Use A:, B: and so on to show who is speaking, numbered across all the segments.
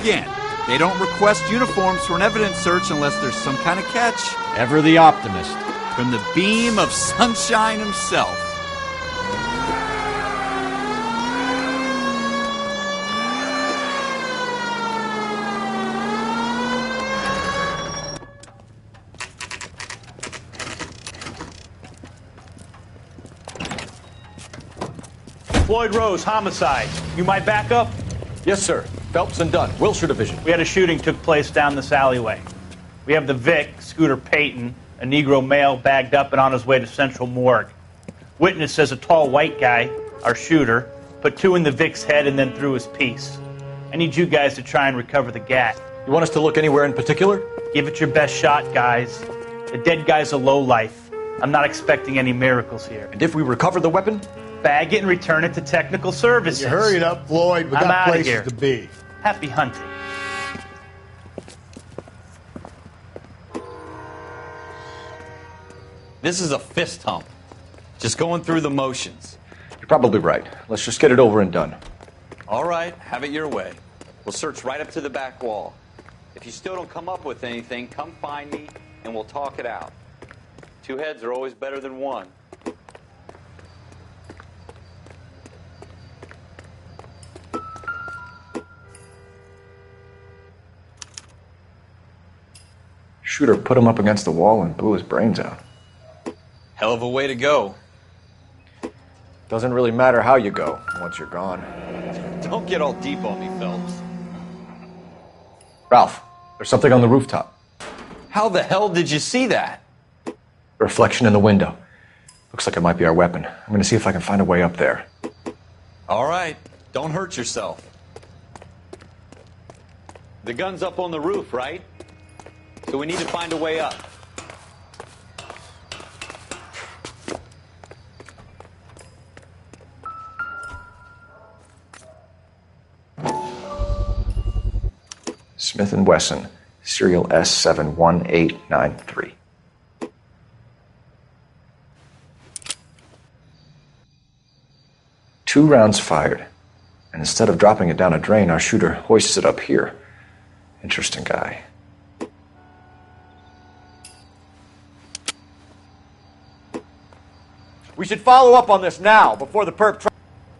A: again. They don't request uniforms for an evidence search unless there's some kind of catch.
B: Ever the optimist.
A: From the beam of sunshine himself.
C: Floyd Rose, homicide. You might back up?
B: Yes, sir. Phelps and Dunn, Wilshire Division.
C: We had a shooting took place down this alleyway. We have the Vic, Scooter Payton, a Negro male bagged up and on his way to Central Morgue. Witness says a tall white guy, our shooter, put two in the Vic's head and then threw his piece. I need you guys to try and recover the gat.
B: You want us to look anywhere in particular?
C: Give it your best shot, guys. The dead guy's a lowlife. I'm not expecting any miracles here.
B: And if we recover the weapon?
C: Bag it and return it to technical services.
D: You hurry it up, Floyd. We got places
C: here.
D: to be.
C: Happy hunting.
A: This is a fist hump. Just going through the motions.
B: You're probably right. Let's just get it over and done.
A: All right, have it your way. We'll search right up to the back wall. If you still don't come up with anything, come find me and we'll talk it out. Two heads are always better than one.
B: Shooter put him up against the wall and blew his brains out.
A: Hell of a way to go.
B: Doesn't really matter how you go once you're gone.
A: Don't get all deep on me, Phelps.
B: Ralph, there's something on the rooftop.
A: How the hell did you see that?
B: A reflection in the window. Looks like it might be our weapon. I'm going to see if I can find a way up there.
A: All right, don't hurt yourself. The gun's up on the roof, right? So we need to find a way up.
B: Smith & Wesson, serial S71893. Two rounds fired, and instead of dropping it down a drain, our shooter hoists it up here. Interesting guy. We should follow up on this now, before the perp...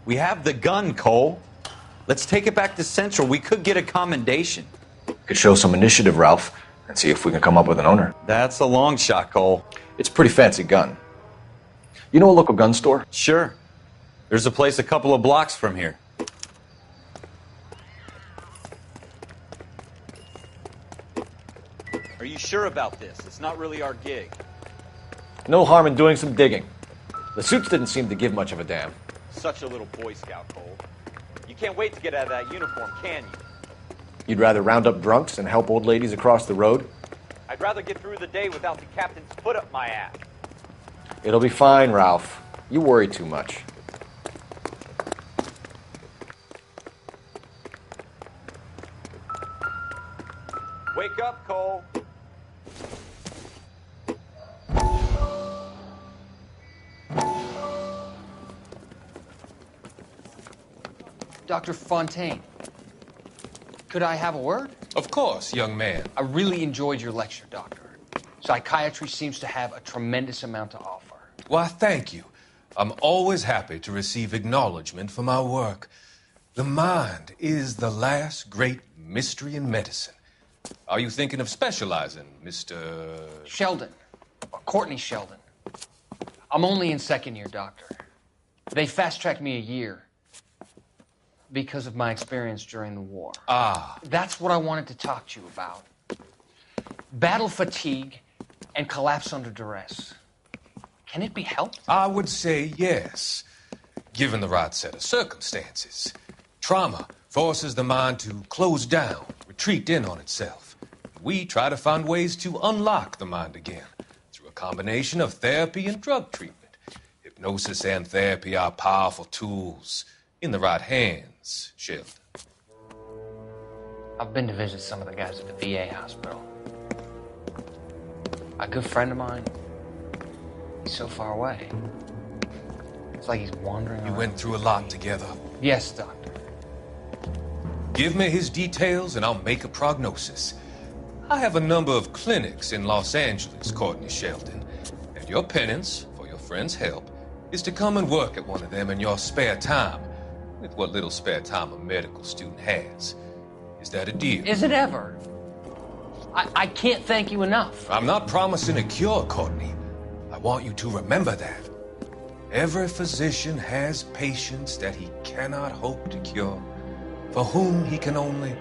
A: We have the gun, Cole. Let's take it back to Central. We could get a commendation.
B: Could show some initiative, Ralph, and see if we can come up with an owner.
A: That's a long shot, Cole.
B: It's a pretty fancy gun. You know a local gun store?
A: Sure. There's a place a couple of blocks from here. Are you sure about this? It's not really our gig.
B: No harm in doing some digging. The suits didn't seem to give much of a damn.
A: Such a little Boy Scout, Cole. You can't wait to get out of that uniform, can you?
B: You'd rather round up drunks and help old ladies across the road?
A: I'd rather get through the day without the captain's foot up my ass.
B: It'll be fine, Ralph. You worry too much.
A: Wake up, Cole.
E: Dr. Fontaine, could I have a word?
F: Of course, young man.
E: I really enjoyed your lecture, Doctor. Psychiatry seems to have a tremendous amount to offer.
F: Why, thank you. I'm always happy to receive acknowledgement for my work. The mind is the last great mystery in medicine. Are you thinking of specializing, Mr.
E: Sheldon, or Courtney Sheldon. I'm only in second year, Doctor. They fast-tracked me a year because of my experience during the war.
F: Ah.
E: That's what I wanted to talk to you about. Battle fatigue and collapse under duress. Can it be helped?
F: I would say yes, given the right set of circumstances. Trauma forces the mind to close down, retreat in on itself. We try to find ways to unlock the mind again through a combination of therapy and drug treatment. Hypnosis and therapy are powerful tools in the right hands, Sheldon.
E: I've been to visit some of the guys at the VA hospital. A good friend of mine, he's so far away. It's like he's wandering around.
F: You went through a lot together.
E: Yes, Doctor.
F: Give me his details and I'll make a prognosis. I have a number of clinics in Los Angeles, Courtney Sheldon. And your penance, for your friend's help, is to come and work at one of them in your spare time, with what little spare time a medical student has. Is that a deal?
E: Is it ever? I can't thank you enough.
F: I'm not promising a cure, Courtney. I want you to remember that. Every physician has patients that he cannot hope to cure, for whom he can only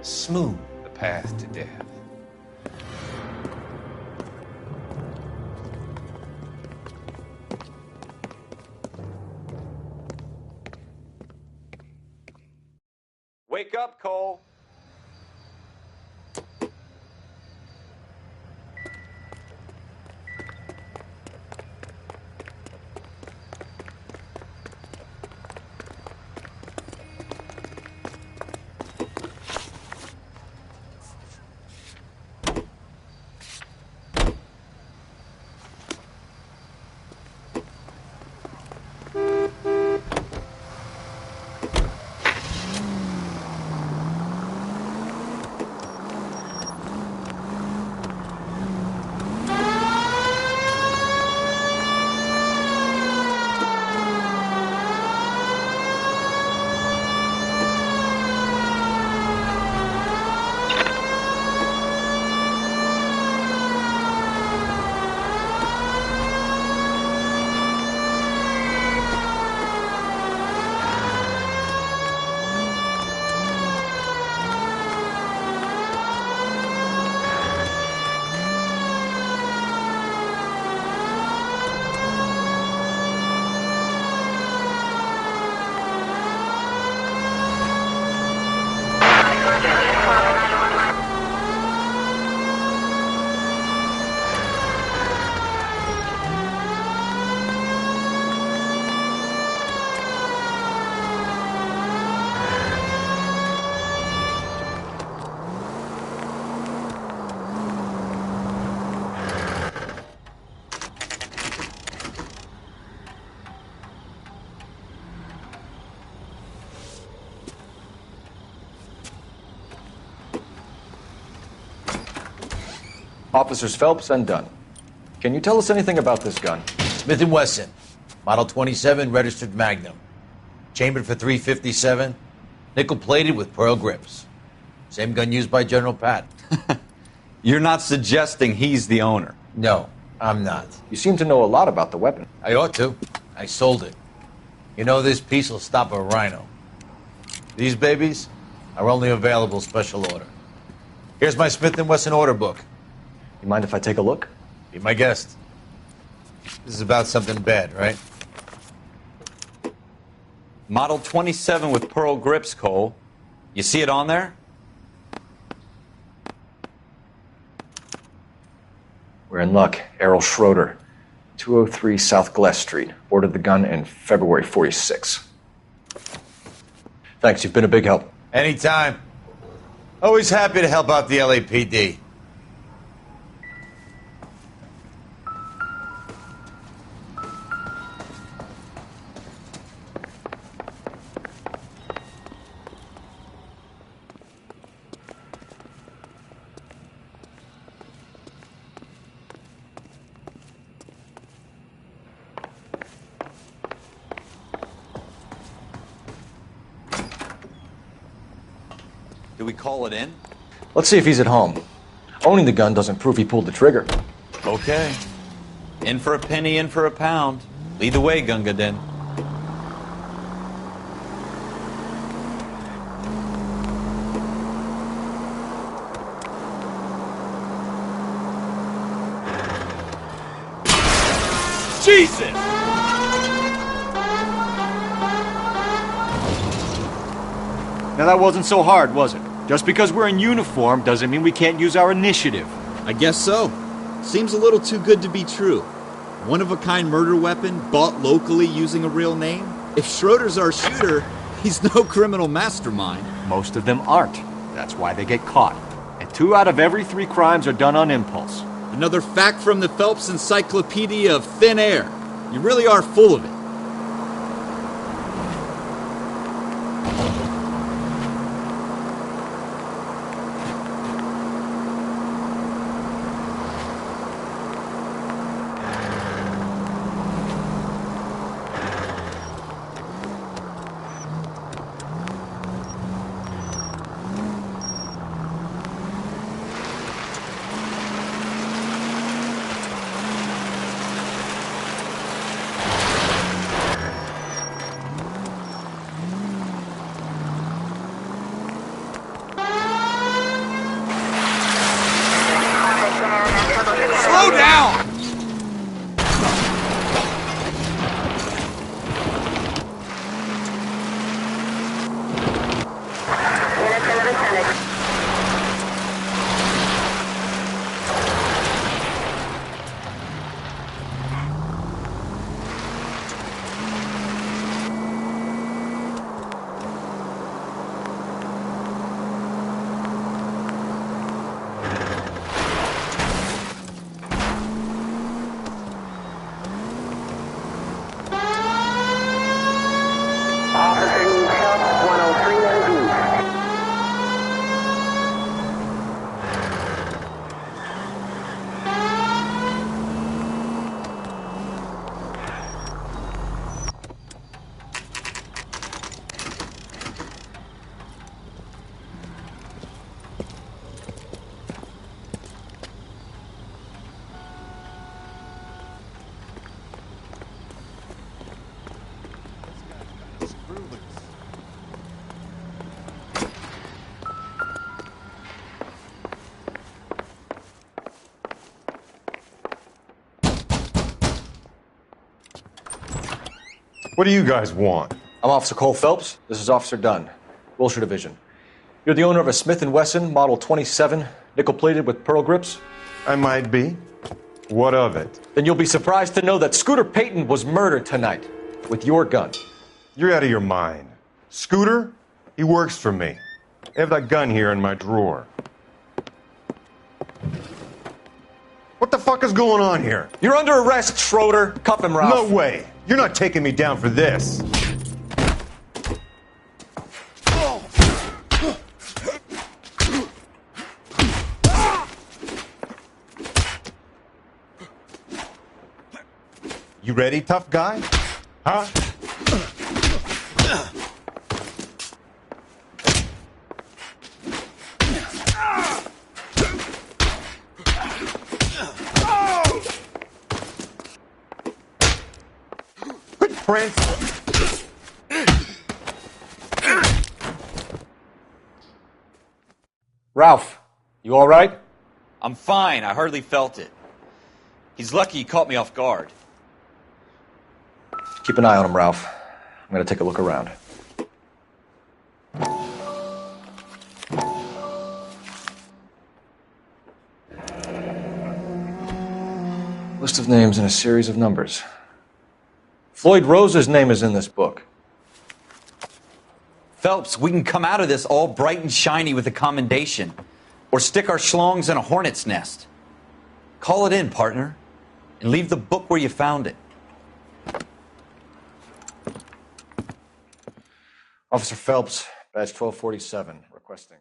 F: smooth the path to death.
A: Wake up, Cole.
B: Officers Phelps and Dunn. Can you tell us anything about this gun?
G: Smith & Wesson, Model 27, registered Magnum. Chambered for .357, nickel-plated with pearl grips. Same gun used by General Patton.
A: You're not suggesting he's the owner?
G: No, I'm not.
B: You seem to know a lot about the weapon.
G: I ought to. I sold it. You know, this piece will stop a rhino. These babies are only available special order. Here's my Smith & Wesson order book.
B: You mind if I take a look?
G: Be my guest. This is about something bad, right?
A: Model 27 with pearl grips, Cole. You see it on there?
B: We're in luck. Errol Schroeder, 203 South Glass Street. Ordered the gun in February '46. Thanks, you've been a big help.
G: Anytime. Always happy to help out the LAPD.
A: Do we call it in?
B: Let's see if he's at home. Owning the gun doesn't prove he pulled the trigger.
A: Okay. In for a penny, in for a pound. Lead the way, Gunga Din.
H: Jesus!
D: Now that wasn't so hard, was it? Just because we're in uniform doesn't mean we can't use our initiative.
H: I guess so. Seems a little too good to be true. One-of-a-kind murder weapon bought locally using a real name? If Schroeder's our shooter, he's no criminal mastermind.
D: Most of them aren't. That's why they get caught. And 2 out of every 3 crimes are done on impulse.
H: Another fact from the Phelps Encyclopedia of Thin Air. You really are full of it. Slow down!
I: What do you guys want?
B: I'm Officer Cole Phelps. This is Officer Dunn, Wilshire Division. You're the owner of a Smith & Wesson Model 27, nickel-plated with pearl grips?
I: I might be. What of it?
B: Then you'll be surprised to know that Scooter Payton was murdered tonight with your gun.
I: You're out of your mind. Scooter? He works for me. I have that gun here in my drawer. What the fuck is going on here?
B: You're under arrest, Schroeder. Cuff him, Ralph.
I: No way. You're not taking me down for this. You ready, tough guy? Huh? Prince.
B: Ralph, you all right?
A: I'm fine. I hardly felt it. He's lucky he caught me off guard.
B: Keep an eye on him, Ralph. I'm going to take a look around. List of names and a series of numbers. Floyd Rose's name is in this book.
A: Phelps, we can come out of this all bright and shiny with a commendation. Or stick our schlongs in a hornet's nest. Call it in, partner. And leave the book where you found it.
B: Officer Phelps, badge 1247, requesting.